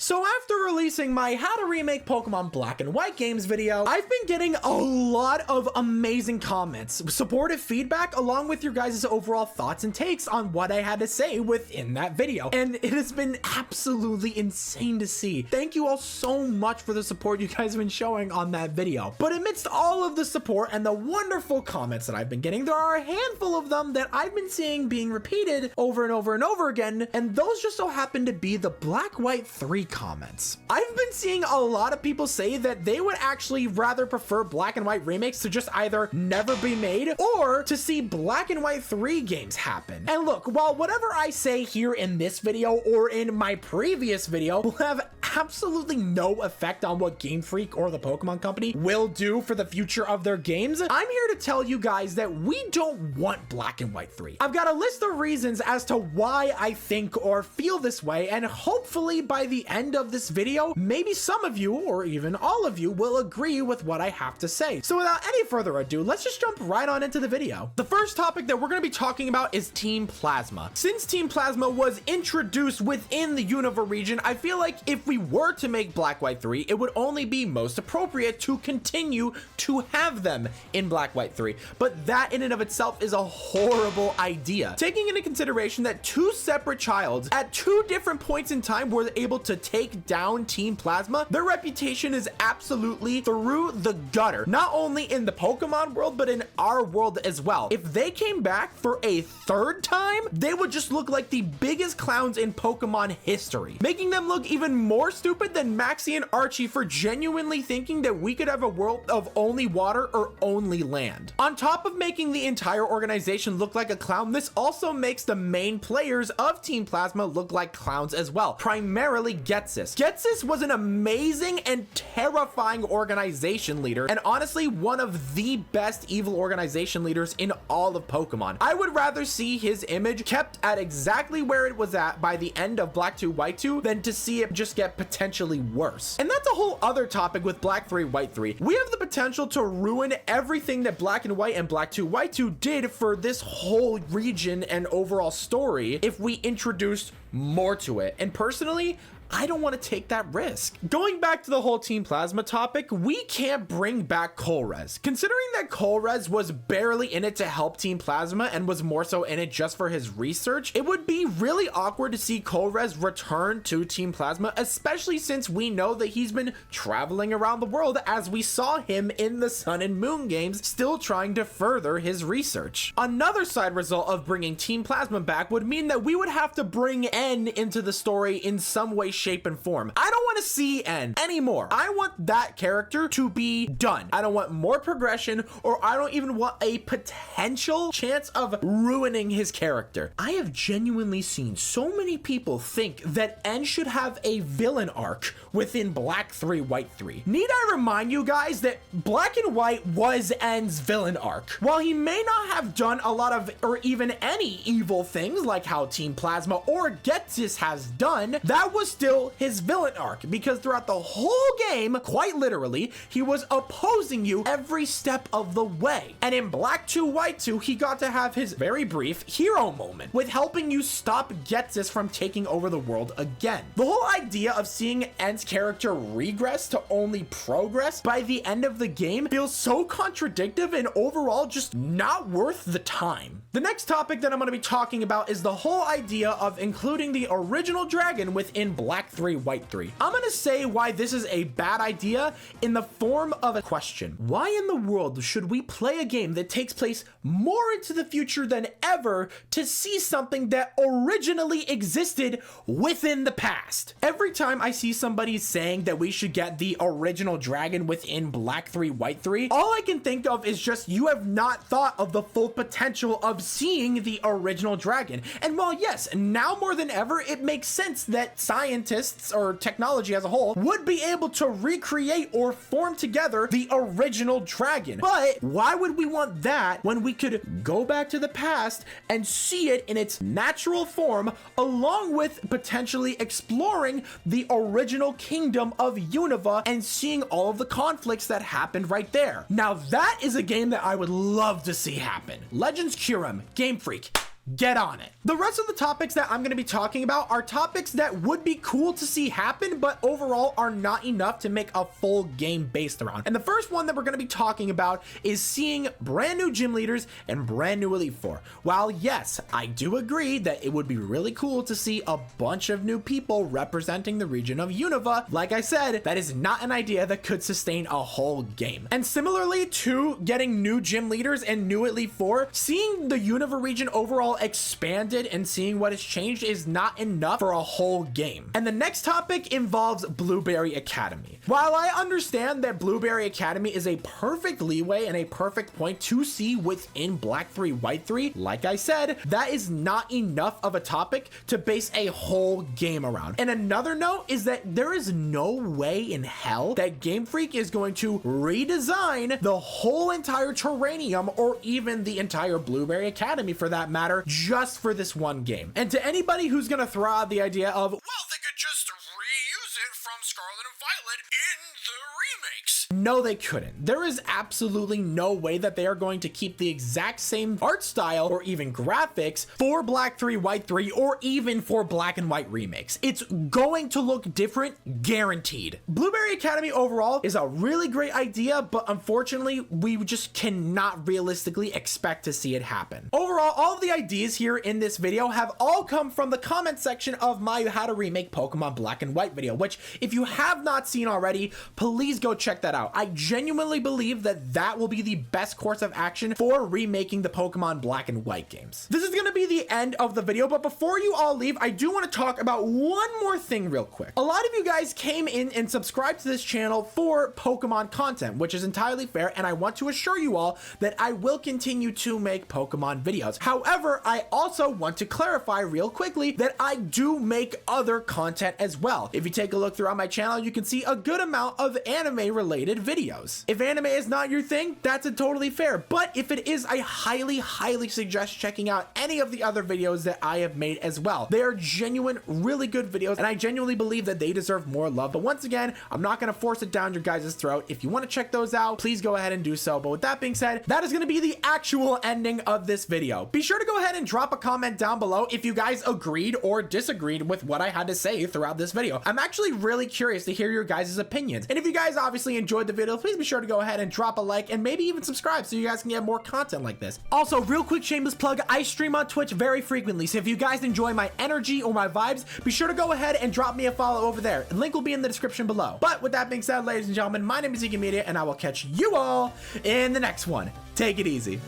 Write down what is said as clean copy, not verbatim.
So after releasing my How to Remake Pokemon Black and White games video, I've been getting a lot of amazing comments, supportive feedback, along with your guys' overall thoughts and takes on what I had to say within that video. And it has been absolutely insane to see. Thank you all so much for the support you guys have been showing on that video. But amidst all of the support and the wonderful comments that I've been getting, there are a handful of them that I've been seeing being repeated over and over and over again, and those just so happen to be the Black White 3 comments. I've been seeing a lot of people say that they would actually rather prefer Black and White remakes to just either never be made or to see Black and White 3 games happen. And look, while whatever I say here in this video or in my previous video will have absolutely no effect on what Game Freak or the Pokemon Company will do for the future of their games, I'm here to tell you guys that we don't want Black and White 3. I've got a list of reasons as to why I think or feel this way, and hopefully by the end of this video, maybe some of you or even all of you will agree with what I have to say. So without any further ado, let's just jump right on into the video. The first topic that we're going to be talking about is Team Plasma. Since Team Plasma was introduced within the Unova region, I feel like if we were to make Black White 3, it would only be most appropriate to continue to have them in Black White 3. But that in and of itself is a horrible idea. Taking into consideration that two separate childs at two different points in time were able to take down Team Plasma, their reputation is absolutely through the gutter, not only in the Pokemon world, but in our world as well. If they came back for a third time, they would just look like the biggest clowns in Pokemon history, making them look even more stupid than Maxie and Archie for genuinely thinking that we could have a world of only water or only land. On top of making the entire organization look like a clown, this also makes the main players of Team Plasma look like clowns as well, primarily Ghetsis. Ghetsis was an amazing and terrifying organization leader, and honestly one of the best evil organization leaders in all of Pokemon. I would rather see his image kept at exactly where it was at by the end of Black 2 White 2 than to see it just get potentially worse. And that's a whole other topic with Black 3 White 3. We have the potential to ruin everything that Black and White and Black 2 White 2 did for this whole region and overall story if we introduced more to it. And personally, I don't want to take that risk. Going back to the whole Team Plasma topic, we can't bring back Colress. Considering that Colress was barely in it to help Team Plasma and was more so in it just for his research, it would be really awkward to see Colress return to Team Plasma, especially since we know that he's been traveling around the world as we saw him in the Sun and Moon games, still trying to further his research. Another side result of bringing Team Plasma back would mean that we would have to bring N into the story in some way, shape, and form. I don't want to see N anymore. I want that character to be done. I don't want more progression, or I don't even want a potential chance of ruining his character. I have genuinely seen so many people think that N should have a villain arc within Black 3 White 3. Need I remind you guys that Black and White was N's villain arc? While he may not have done a lot of or even any evil things like how Team Plasma or Ghetsis has done, that was still his villain arc, because throughout the whole game, quite literally, he was opposing you every step of the way. And in Black 2 White 2, he got to have his very brief hero moment with helping you stop Ghetsis from taking over the world again. The whole idea of seeing N's character regress to only progress by the end of the game feels so contradictory and overall just not worth the time. The next topic that I'm going to be talking about is the whole idea of including the original dragon within Black 3 White 3. I'm going to say why this is a bad idea in the form of a question. Why in the world should we play a game that takes place more into the future than ever to see something that originally existed within the past? Every time I see somebody saying that we should get the original dragon within Black 3 White 3, all I can think of is just you have not thought of the full potential of seeing the original dragon. And while yes, now more than ever, it makes sense that scientists or technology as a whole would be able to recreate or form together the original dragon. But why would we want that when we could go back to the past and see it in its natural form, along with potentially exploring the original kingdom of Unova and seeing all of the conflicts that happened right there? Now that is a game that I would love to see happen. Legends Kyurem, Game Freak, get on it. The rest of the topics that I'm going to be talking about are topics that would be cool to see happen, but overall are not enough to make a full game based around. And the first one that we're going to be talking about is seeing brand new gym leaders and brand new Elite Four. While yes, I do agree that it would be really cool to see a bunch of new people representing the region of Unova, like I said, that is not an idea that could sustain a whole game. And similarly to getting new gym leaders and new Elite Four, seeing the Unova region overall expanded and seeing what has changed is not enough for a whole game. And the next topic involves Blueberry Academy. While I understand that Blueberry Academy is a perfect leeway and a perfect point to see within Black 3 White 3, like I said, that is not enough of a topic to base a whole game around. And another note is that there is no way in hell that Game Freak is going to redesign the whole entire Terranium or even the entire Blueberry Academy for that matter just for this one game. And to anybody who's gonna throw out the idea of, well, they could just reuse it from Scarlet and Violet in the remakes. No, they couldn't. There is absolutely no way that they are going to keep the exact same art style or even graphics for Black 3 White 3 or even for Black and White remakes. It's going to look different, guaranteed. Blueberry Academy overall is a really great idea, but unfortunately, we just cannot realistically expect to see it happen. Overall, all of the ideas here in this video have all come from the comment section of my How to Remake Pokemon Black and White video, which if you have not seen already, please go check that out. I genuinely believe that that will be the best course of action for remaking the Pokemon Black and White games. This is going to be the end of the video, but before you all leave, I do want to talk about one more thing real quick. A lot of you guys came in and subscribed to this channel for Pokemon content, which is entirely fair, and I want to assure you all that I will continue to make Pokemon videos. However, I also want to clarify real quickly that I do make other content as well. If you take a look throughout my channel, you can see a good amount of anime related videos. If anime is not your thing, that's totally fair, but if it is, I highly suggest checking out any of the other videos that I have made as well. They are genuine, really good videos, and I genuinely believe that they deserve more love. But once again, I'm not going to force it down your guys' throat. If you want to check those out, please go ahead and do so. But with that being said, that is going to be the actual ending of this video. Be sure to go ahead and drop a comment down below if you guys agreed or disagreed with what I had to say throughout this video. I'm actually really curious to hear your guys' opinions. And if you guys obviously enjoyed the video, please be sure to go ahead and drop a like and maybe even subscribe so you guys can get more content like this. Also, real quick shameless plug, I stream on Twitch very frequently, so if you guys enjoy my energy or my vibes, be sure to go ahead and drop me a follow over there. The link will be in the description below. But with that being said, ladies and gentlemen, my name is Media, and I will catch you all in the next one. Take it easy.